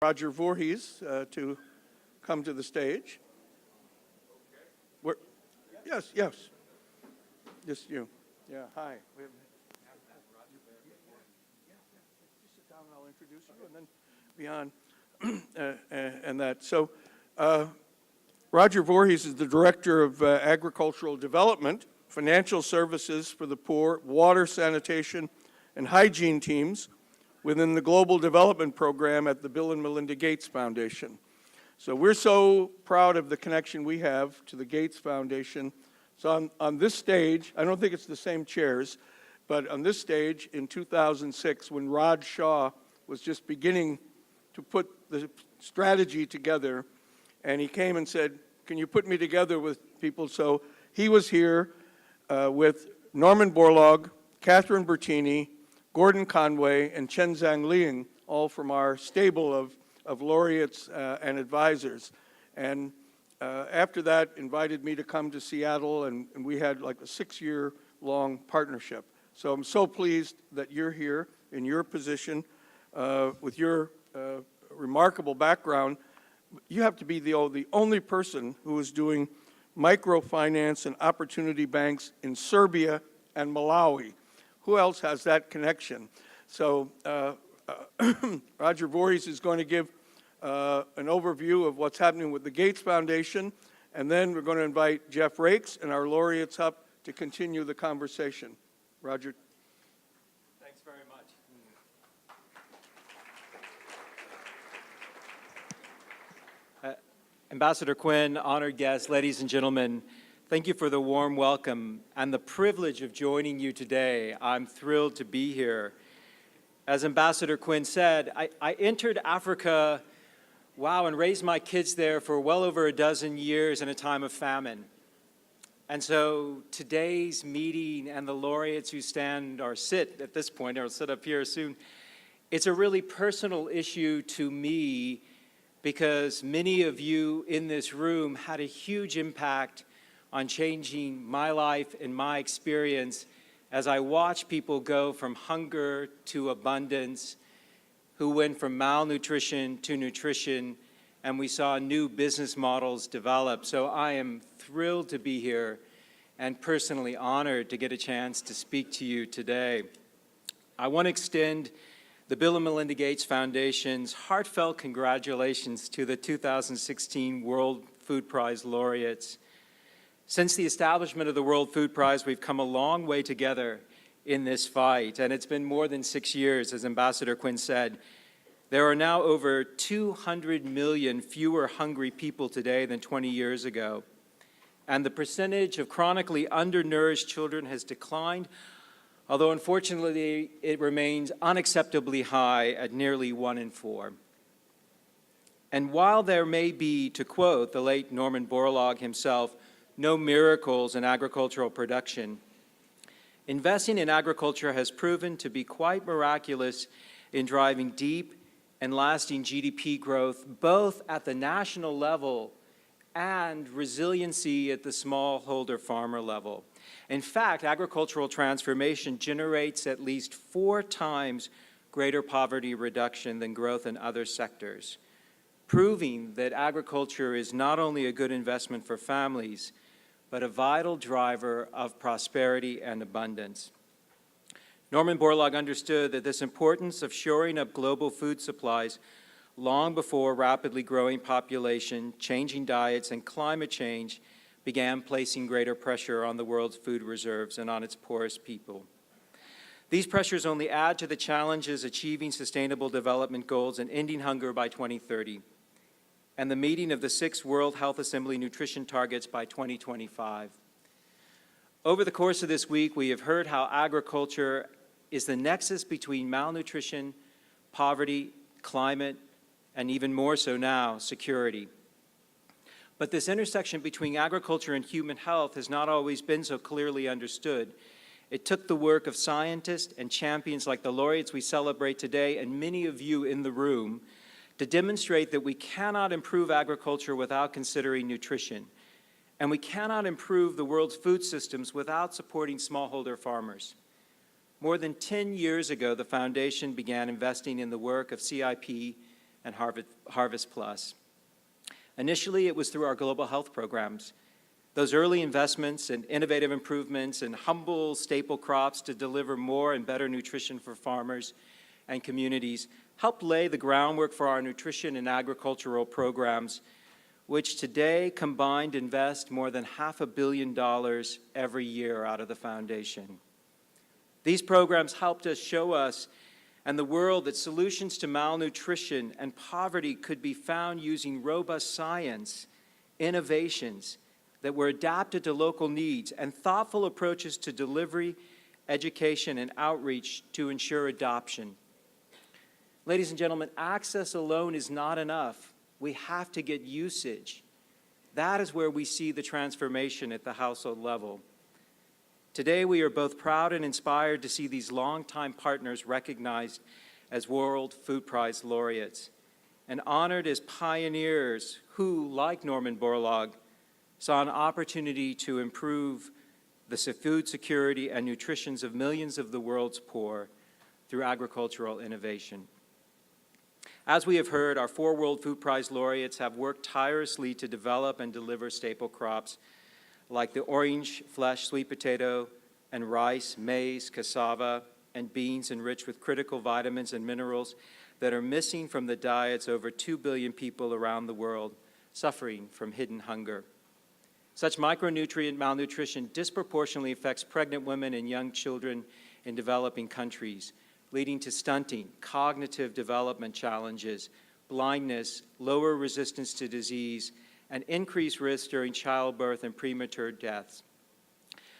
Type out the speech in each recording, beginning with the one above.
Rodger Voorhies to come to the stage. Yes, yes. Just you. Yeah, hi. Just sit down and I'll introduce you, and then beyond and that. So, Rodger Voorhies is the Director of Agricultural Development, Financial Services for the Poor, Water, Sanitation, and Hygiene teams within the Global Development Program at the Bill and Melinda Gates Foundation. So we're so proud of the connection we have to the Gates Foundation. So on this stage, I don't think it's the same chairs, but on this stage in 2006, when Rod Shaw was just beginning to put the strategy together, and he came and said, can you put me together with people? So he was here with Norman Borlaug, Catherine Bertini, Gordon Conway, and Chen Zhang Liang, all from our stable of laureates and advisors. And after that, invited me to come to Seattle, and we had like a 6-year-long partnership. So I'm so pleased that you're here in your position with your remarkable background. You have to be the only person who is doing microfinance and opportunity banks in Serbia and Malawi. Who else has that connection? So Rodger Voorhies is going to give an overview of what's happening with the Gates Foundation, and then we're going to invite Jeff Rakes and our laureates up to continue the conversation. Rodger. Thanks very much. Ambassador Quinn, honored guests, ladies and gentlemen, thank you for the warm welcome and the privilege of joining you today. I'm thrilled to be here. As Ambassador Quinn said, I entered Africa, and raised my kids there for well over a dozen years in a time of famine. And so today's meeting and the laureates who stand or sit at this point, or sit up here soon, it's a really personal issue to me because many of you in this room had a huge impact on changing my life and my experience as I watch people go from hunger to abundance, who went from malnutrition to nutrition, and we saw new business models develop. So I am thrilled to be here and personally honored to get a chance to speak to you today. I want to extend the Bill and Melinda Gates Foundation's heartfelt congratulations to the 2016 World Food Prize laureates. Since the establishment of the World Food Prize, we've come a long way together in this fight, and it's been more than 6 years, as Ambassador Quinn said. There are now over 200 million fewer hungry people today than 20 years ago, and the percentage of chronically undernourished children has declined, although unfortunately it remains unacceptably high at nearly 1 in 4. And while there may be, to quote the late Norman Borlaug himself, no miracles in agricultural production, investing in agriculture has proven to be quite miraculous in driving deep and lasting GDP growth, both at the national level and resiliency at the smallholder farmer level. In fact, agricultural transformation generates at least 4 times greater poverty reduction than growth in other sectors, proving that agriculture is not only a good investment for families, but a vital driver of prosperity and abundance. Norman Borlaug understood that this importance of shoring up global food supplies long before rapidly growing population, changing diets, and climate change began placing greater pressure on the world's food reserves and on its poorest people. These pressures only add to the challenges achieving sustainable development goals and ending hunger by 2030, and the meeting of the 6 World Health Assembly nutrition targets by 2025. Over the course of this week, we have heard how agriculture is the nexus between malnutrition, poverty, climate, and even more so now, security. But this intersection between agriculture and human health has not always been so clearly understood. It took the work of scientists and champions like the laureates we celebrate today, and many of you in the room, to demonstrate that we cannot improve agriculture without considering nutrition. And we cannot improve the world's food systems without supporting smallholder farmers. More than 10 years ago, the foundation began investing in the work of CIP and Harvest Plus. Initially, it was through our global health programs. Those early investments and innovative improvements in humble staple crops to deliver more and better nutrition for farmers and communities helped lay the groundwork for our nutrition and agricultural programs, which today combined invest more than $500 million every year out of the foundation. These programs helped us show us and the world that solutions to malnutrition and poverty could be found using robust science, innovations that were adapted to local needs, and thoughtful approaches to delivery, education, and outreach to ensure adoption. Ladies and gentlemen, access alone is not enough. We have to get usage. That is where we see the transformation at the household level. Today, we are both proud and inspired to see these longtime partners recognized as World Food Prize laureates and honored as pioneers who, like Norman Borlaug, saw an opportunity to improve the food security and nutrition of millions of the world's poor through agricultural innovation. As we have heard, our 4 World Food Prize laureates have worked tirelessly to develop and deliver staple crops like the orange flesh sweet potato and rice, maize, cassava, and beans enriched with critical vitamins and minerals that are missing from the diets of over 2 billion people around the world suffering from hidden hunger. Such micronutrient malnutrition disproportionately affects pregnant women and young children in developing countries, leading to stunting, cognitive development challenges, blindness, lower resistance to disease, and increased risk during childbirth and premature deaths.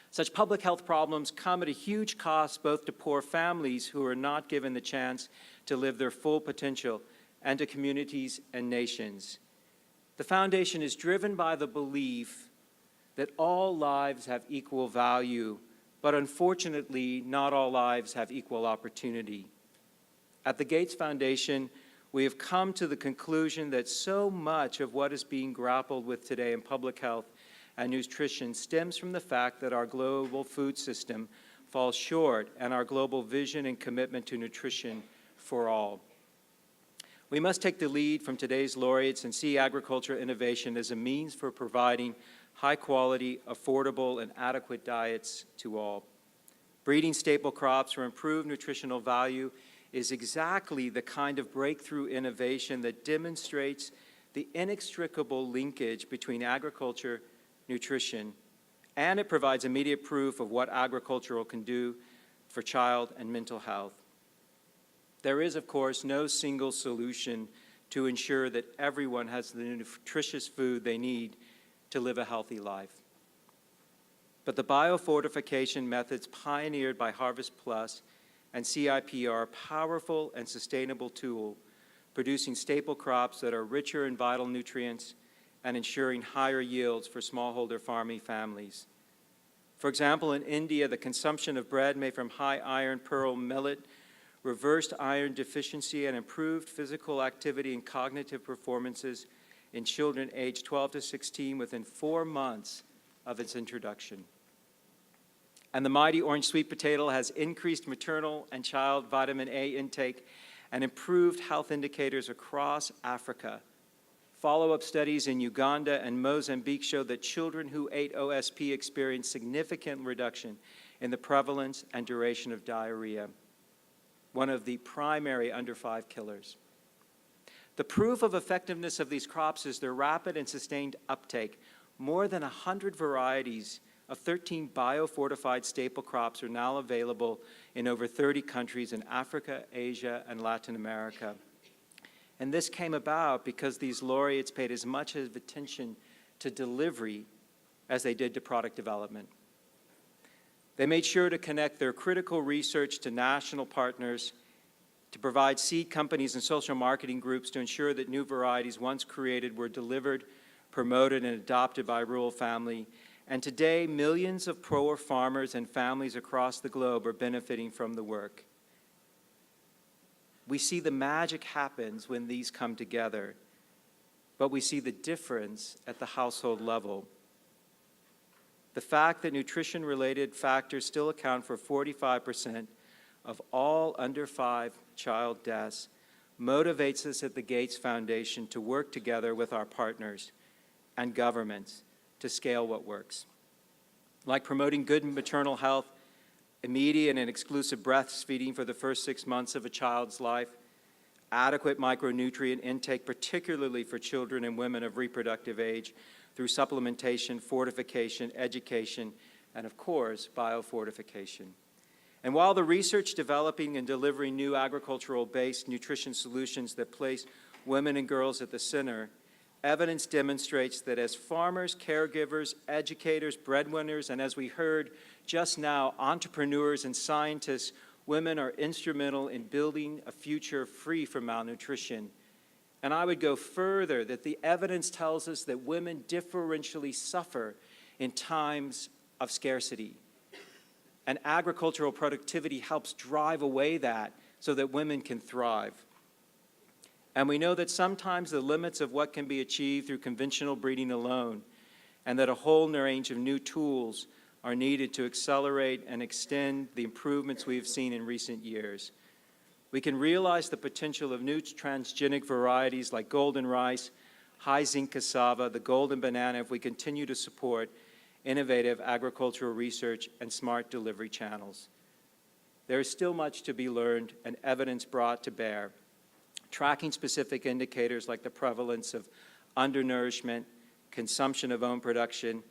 Such public health problems come at a huge cost both to poor families who are not given the chance to live their full potential and to communities and nations. The foundation is driven by the belief that all lives have equal value, but unfortunately, not all lives have equal opportunity. At the Gates Foundation, we have come to the conclusion that so much of what is being grappled with today in public health and nutrition stems from the fact that our global food system falls short and our global vision and commitment to nutrition for all. We must take the lead from today's laureates and see agricultural innovation as a means for providing high-quality, affordable, and adequate diets to all. Breeding staple crops for improved nutritional value is exactly the kind of breakthrough innovation that demonstrates the inextricable linkage between agriculture, nutrition, and it provides immediate proof of what agriculture can do for child and mental health. There is, of course, no single solution to ensure that everyone has the nutritious food they need to live a healthy life. But the biofortification methods pioneered by Harvest Plus and CIP are a powerful and sustainable tool, producing staple crops that are richer in vital nutrients and ensuring higher yields for smallholder farming families. For example, in India, the consumption of bread made from high iron pearl millet reversed iron deficiency and improved physical activity and cognitive performances in children aged 12 to 16 within 4 months of its introduction. And the mighty orange sweet potato has increased maternal and child vitamin A intake and improved health indicators across Africa. Follow-up studies in Uganda and Mozambique showed that children who ate OSP experienced significant reduction in the prevalence and duration of diarrhea, one of the primary under 5 killers. The proof of effectiveness of these crops is their rapid and sustained uptake. More than 100 varieties of 13 biofortified staple crops are now available in over 30 countries in Africa, Asia, and Latin America. And this came about because these laureates paid as much attention to delivery as they did to product development. They made sure to connect their critical research to national partners, to provide seed companies and social marketing groups to ensure that new varieties once created were delivered, promoted, and adopted by rural family. And today, millions of poor farmers and families across the globe are benefiting from the work. We see the magic happens when these come together, but we see the difference at the household level. The fact that nutrition-related factors still account for 45% of all under 5 child deaths motivates us at the Gates Foundation to work together with our partners and governments to scale what works, like promoting good maternal health, immediate and exclusive breastfeeding for the first 6 months of a child's life, adequate micronutrient intake, particularly for children and women of reproductive age, through supplementation, fortification, education, and of course, biofortification. And while the research developing and delivering new agricultural-based nutrition solutions that place women and girls at the center, evidence demonstrates that as farmers, caregivers, educators, breadwinners, and as we heard just now, entrepreneurs and scientists, women are instrumental in building a future free from malnutrition. And I would go further, that the evidence tells us that women differentially suffer in times of scarcity. And agricultural productivity helps drive away that so that women can thrive. And we know that sometimes the limits of what can be achieved through conventional breeding alone, and that a whole range of new tools are needed to accelerate and extend the improvements we've seen in recent years. We can realize the potential of new transgenic varieties like golden rice, high zinc cassava, the golden banana if we continue to support innovative agricultural research and smart delivery channels. There is still much to be learned and evidence brought to bear. Tracking specific indicators like the prevalence of undernourishment, consumption of own production,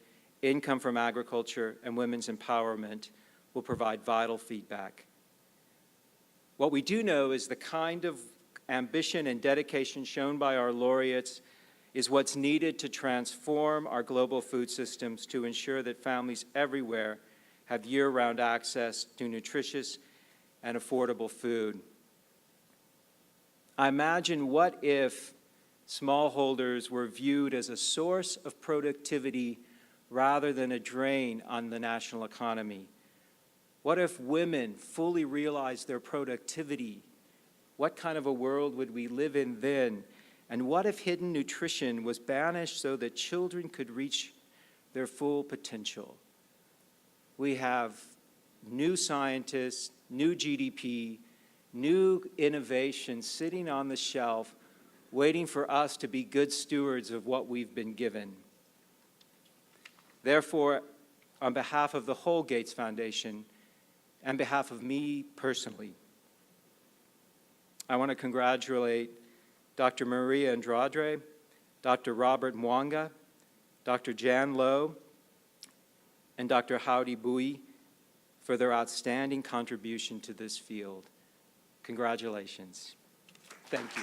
income from agriculture, and women's empowerment will provide vital feedback. What we do know is the kind of ambition and dedication shown by our laureates is what's needed to transform our global food systems to ensure that families everywhere have year-round access to nutritious and affordable food. I imagine, what if smallholders were viewed as a source of productivity rather than a drain on the national economy? What if women fully realized their productivity? What kind of a world would we live in then? And what if hidden nutrition was banished so that children could reach their full potential? We have new scientists, new GDP, new innovation sitting on the shelf, waiting for us to be good stewards of what we've been given. Therefore, on behalf of the whole Gates Foundation, and behalf of me personally, I want to congratulate Dr. Maria Andrade, Dr. Robert Mwanga, Dr. Jan Lowe, and Dr. Howdy Bui for their outstanding contribution to this field. Congratulations. Thank you.